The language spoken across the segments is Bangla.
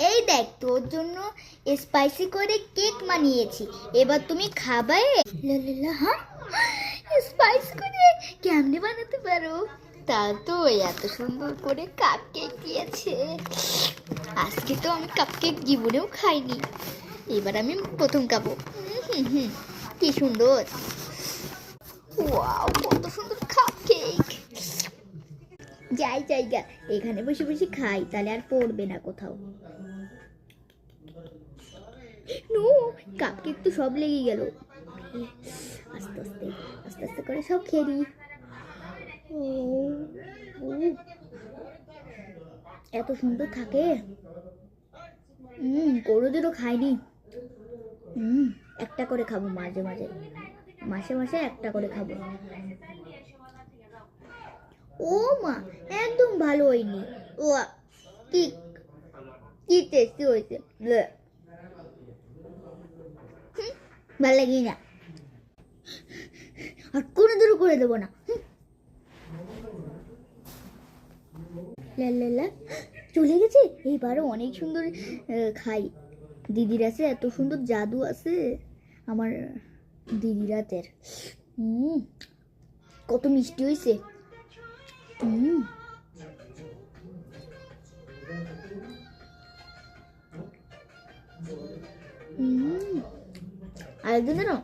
এই দেখ তোর জন্য স্পাইসি করে কেক বানিয়েছি, এবার তুমি খাবে। হ্যাঁ, স্পাইসি করে কেমনে বানাতে পারো? তা তো এত সুন্দর করে কাপ কেক দিয়েছে। আজকে তো আমি কাপ কেক জীবনেও খাইনি, এবার আমি প্রথম খাবো। হুম হুম, কি সুন্দর, ওয়াও কত সুন্দর কাপ কেক। যাই জায়গা, এখানে বসে বসে খাই, তাহলে আর পড়বে না কোথাও। নো, কাপ কেক তো সব লেগে গেল। আস্তে আস্তে আস্তে আস্তে করে সব খেয়ে দিই। ও ও, এত সুন্দর থাকে। কোনোদিনও খাইনি। একটা করে খাবো মাঝে মাঝে, মাসে মাসে একটা করে খাবো। ও মা, একদম ভালো হয়নি। ও কি কি টেস্টি হয়েছে, ভালো লাগি না, আর কোনোদিনও করে দেবো না। লা চলে গেছে, এইবারও অনেক সুন্দর খাই। দিদির আছে এত সুন্দর জাদু আছে আমার দিদির হাতের। কত মিষ্টি হয়েছে। আরেকদিন জানো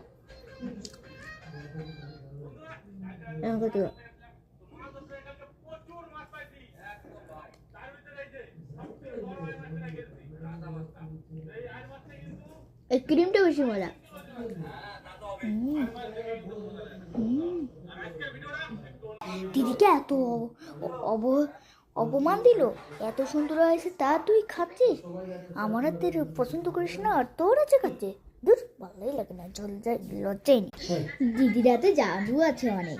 এই ক্রিমটা বেশি মজা। দিদিকে এত অপমান দিল, এত সুন্দর হয়েছে তা তুই খাচ্ছিস, আমার হাতের পছন্দ করিস না আর তোর আছে খাচ্ছে। দূর, ভালোই লাগে না, লজ্জাই নেই। দিদির হাতে জাদু আছে অনেক।